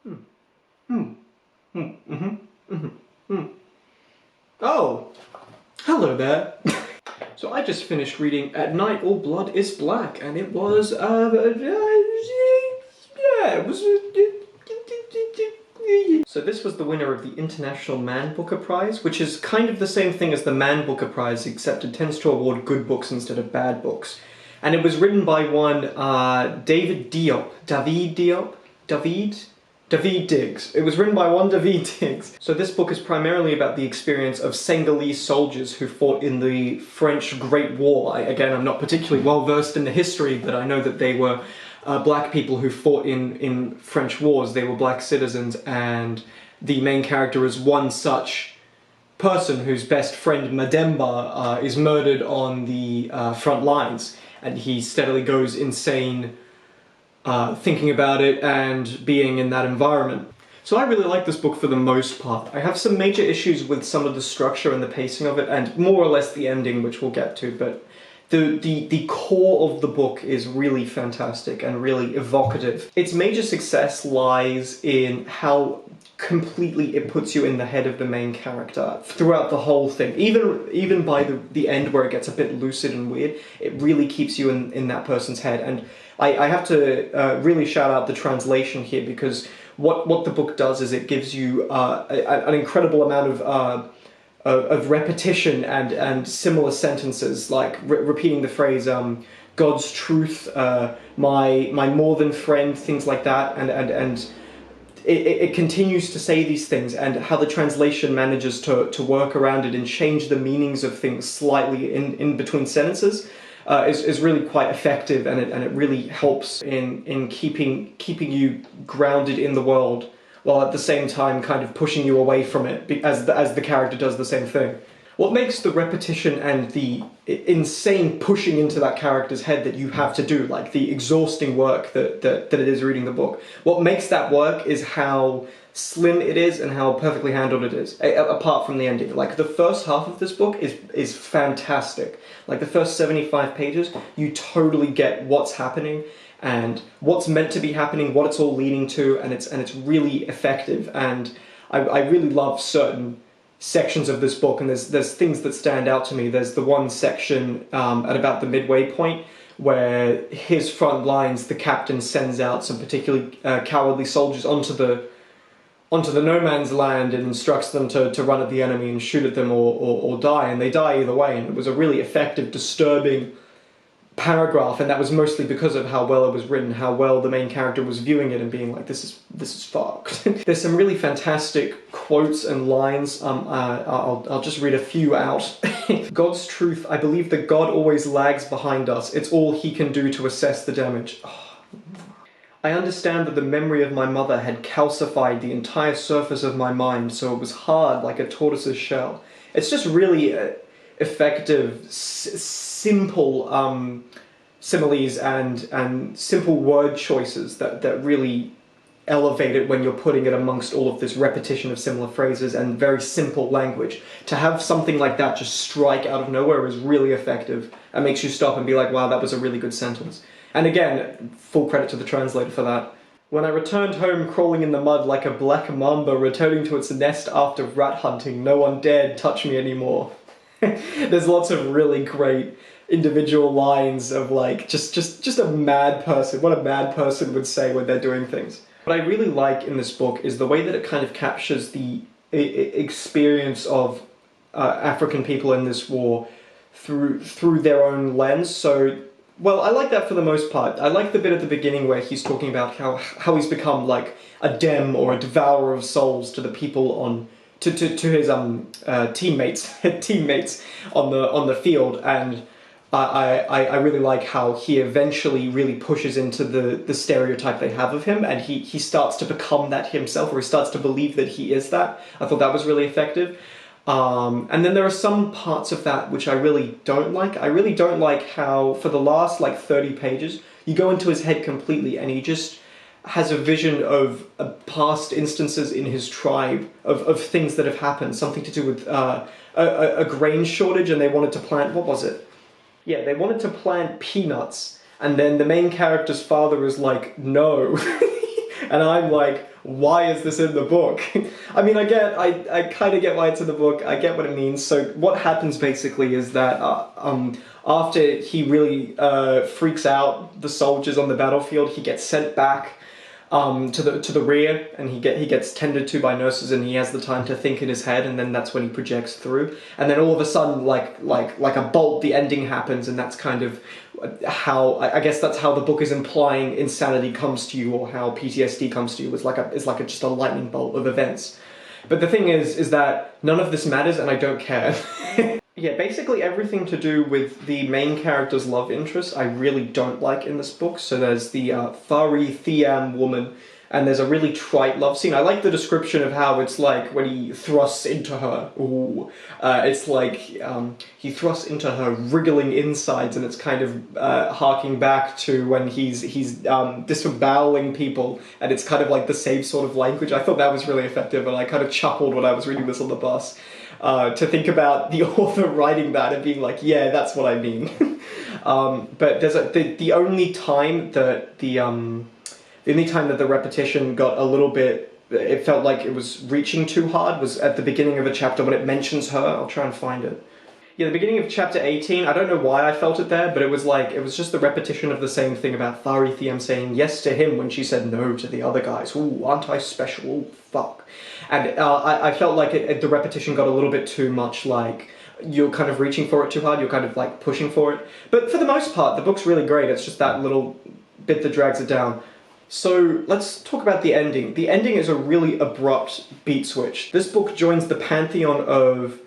Hmm. Hmm. Hmm. Mm-hmm. Mm-hmm. Hmm. Oh, hello there. So I just finished reading At Night All Blood is Black, and it was, yeah, it was... So this was the winner of the International Man Booker Prize, which is kind of the same thing as the Man Booker Prize, except it tends to award good books instead of bad books. And it was written by one, David Diop. David Diop? David? David Diggs. It was written by one David Diggs. So this book is primarily about the experience of Senegalese soldiers who fought in the French Great War. Again, I'm not particularly well versed in the history, but I know that they were black people who fought in French wars. They were black citizens, and the main character is one such person whose best friend Mademba is murdered on the front lines, and he steadily goes insane thinking about it and being in that environment. So I really like this book for the most part. I have some major issues with some of the structure and the pacing of it, and more or less the ending, which we'll get to, but the core of the book is really fantastic and really evocative. Its major success lies in how completely it puts you in the head of the main character throughout the whole thing. Even by the end where it gets a bit lucid and weird, it really keeps you in that person's head. And I have to really shout out the translation here, because what the book does is it gives you an incredible amount of repetition and similar sentences, like repeating the phrase God's truth, my more than friend, things like that, and it continues to say these things, and how the translation manages to work around it and change the meanings of things slightly in between sentences is really quite effective, and it really helps in keeping you grounded in the world, while at the same time kind of pushing you away from it, as the character does the same thing. What makes the repetition and the insane pushing into that character's head that you have to do, like the exhausting work that it is reading the book, what makes that work is how slim it is and how perfectly handled it is, apart from the ending. Like, the first half of this book is fantastic. Like, the first 75 pages, you totally get what's happening and what's meant to be happening, what it's all leading to, and it's really effective. And I really love certain sections of this book, and there's things that stand out to me. There's the one section at about the midway point where his front lines, the captain sends out some particularly cowardly soldiers onto the no man's land and instructs them to run at the enemy and shoot at them or die, and they die either way. And it was a really effective, disturbing paragraph, and that was mostly because of how well it was written, how well the main character was viewing it and being like, this is fucked. There's some really fantastic quotes and lines. I'll just read a few out. God's truth, I believe that God always lags behind us. It's all he can do to assess the damage. Oh. I understand that the memory of my mother had calcified the entire surface of my mind, so it was hard like a tortoise's shell. It's just really effective, simple similes and simple word choices that really elevate it when you're putting it amongst all of this repetition of similar phrases and very simple language. To have something like that just strike out of nowhere is really effective. It makes you stop and be like, wow, that was a really good sentence. And again, full credit to the translator for that. When I returned home crawling in the mud like a black mamba returning to its nest after rat hunting, no one dared touch me anymore. There's lots of really great individual lines of like, just a mad person, what a mad person would say when they're doing things. What I really like in this book is the way that it kind of captures the experience of African people in this war through their own lens. So, well, I like that for the most part. I like the bit at the beginning where he's talking about how he's become like a dem or a devourer of souls to the people on to his teammates on the field, and I really like how he eventually really pushes into the stereotype they have of him, and he starts to become that himself, or he starts to believe that he is that. I thought that was really effective. And then there are some parts of that which I really don't like. I really don't like how, for the last like 30 pages, you go into his head completely and he just has a vision of past instances in his tribe of things that have happened, something to do with a grain shortage, and they wanted to plant, what was it? Yeah, they wanted to plant peanuts, and then the main character's father is like, no. And I'm like, why is this in the book? I mean, I kind of get why it's in the book. I get what it means. So what happens basically is that after he really freaks out the soldiers on the battlefield, he gets sent back to the rear, and he gets tended to by nurses, and he has the time to think in his head, and then that's when he projects through, and then all of a sudden, like a bolt, the ending happens, and that's kind of how I guess that's how the book is implying insanity comes to you, or how PTSD comes to you. It's like just a lightning bolt of events. But the thing is that none of this matters, and I don't care. Yeah, basically everything to do with the main character's love interest I really don't like in this book. So there's the Fari Thiam woman, and there's a really trite love scene. I like the description of how it's like when he thrusts into her. Ooh. It's like he thrusts into her wriggling insides, and it's kind of harking back to when he's disemboweling people, and it's kind of like the same sort of language. I thought that was really effective, and I kind of chuckled when I was reading this on the bus. To think about the author writing that and being like, yeah, that's what I mean. But there's the only time that the only time that the repetition got a little bit, it felt like it was reaching too hard, was at the beginning of a chapter when it mentions her. I'll try and find it. Yeah, the beginning of chapter 18, I don't know why I felt it there, but it was just the repetition of the same thing about Fari Thiam saying yes to him when she said no to the other guys. Ooh, aren't I special? Ooh, fuck. And I felt like the repetition got a little bit too much, like, you're kind of reaching for it too hard, you're kind of like pushing for it. But for the most part, the book's really great, it's just that little bit that drags it down. So let's talk about the ending. The ending is a really abrupt beat switch. This book joins the pantheon of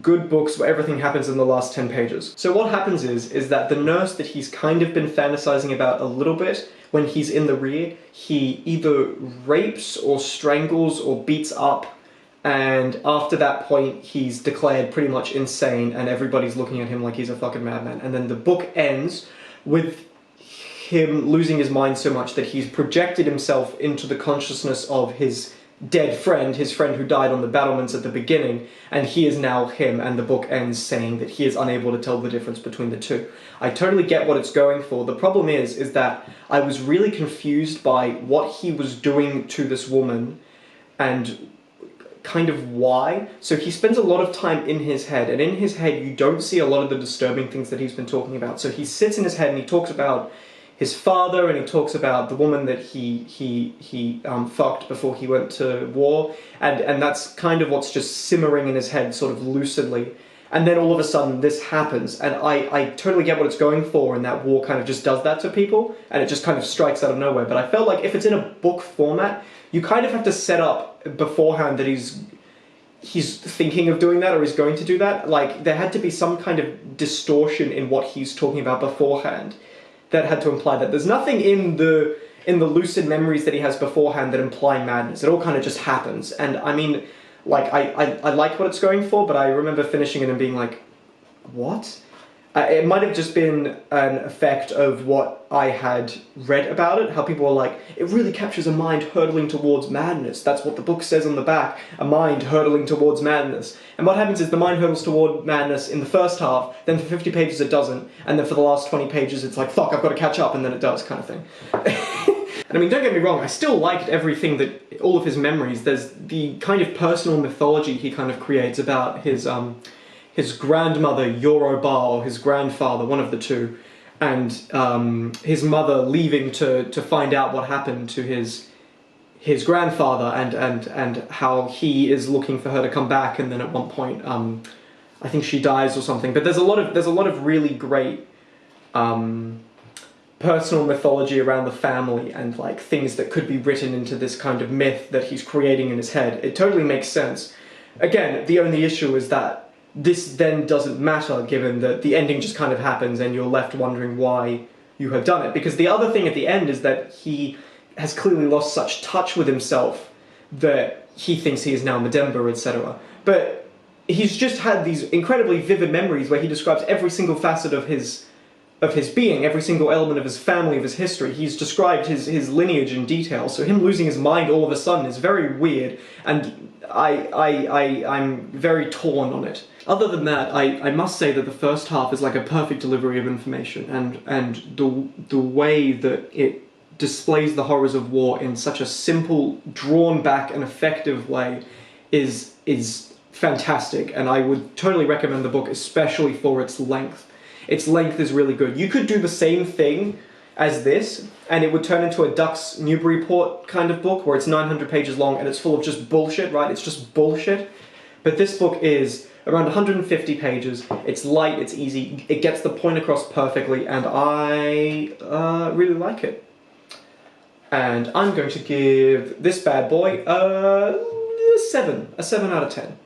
good books where everything happens in the last 10 pages. So what happens is that the nurse that he's kind of been fantasizing about a little bit, when he's in the rear, he either rapes or strangles or beats up, and after that point he's declared pretty much insane and everybody's looking at him like he's a fucking madman. And then the book ends with him losing his mind so much that he's projected himself into the consciousness of his dead friend, his friend who died on the battlements at the beginning, and he is now him, and the book ends saying that he is unable to tell the difference between the two. I totally get what it's going for. The problem is that I was really confused by what he was doing to this woman and kind of why. So he spends a lot of time in his head, and in his head you don't see a lot of the disturbing things that he's been talking about. So he sits in his head and he talks about his father, and he talks about the woman that he fucked before he went to war, and that's kind of what's just simmering in his head sort of lucidly. And then all of a sudden this happens, and I totally get what it's going for, and that war kind of just does that to people, and it just kind of strikes out of nowhere. But I felt like if it's in a book format, you kind of have to set up beforehand that he's thinking of doing that, or he's going to do that. Like, there had to be some kind of distortion in what he's talking about beforehand that had to imply that. There's nothing in the lucid memories that he has beforehand that imply madness. It all kind of just happens. And I mean, like, I like what it's going for, but I remember finishing it and being like, what? It might have just been an effect of what I had read about it, how people were like, it really captures a mind hurtling towards madness. That's what the book says on the back, a mind hurtling towards madness. And what happens is the mind hurtles toward madness in the first half, then for 50 pages it doesn't, and then for the last 20 pages it's like, fuck, I've got to catch up, and then it does, kind of thing. And I mean, don't get me wrong, I still liked everything that, all of his memories. There's the kind of personal mythology he kind of creates about his grandmother, Yoruba, or his grandfather, one of the two, and his mother leaving to find out what happened to his grandfather, and how he is looking for her to come back, and then at one point, I think she dies or something. But there's a lot of really great personal mythology around the family, and like things that could be written into this kind of myth that he's creating in his head. It totally makes sense. Again, the only issue is that this then doesn't matter, given that the ending just kind of happens and you're left wondering why you have done it. Because the other thing at the end is that he has clearly lost such touch with himself that he thinks he is now Mademba, etc. But he's just had these incredibly vivid memories where he describes every single facet of his being, every single element of his family, of his history. He's described his lineage in detail, so him losing his mind all of a sudden is very weird, and I'm very torn on it. Other than that, I must say that the first half is like a perfect delivery of information, and the way that it displays the horrors of war in such a simple, drawn back and effective way is fantastic, and I would totally recommend the book, especially for its length. Its length is really good. You could do the same thing as this, and it would turn into a Ducks Newburyport kind of book, where it's 900 pages long and it's full of just bullshit, right? It's just bullshit. But this book is around 150 pages, it's light, it's easy, it gets the point across perfectly, and I really like it. And I'm going to give this bad boy a 7 out of 10.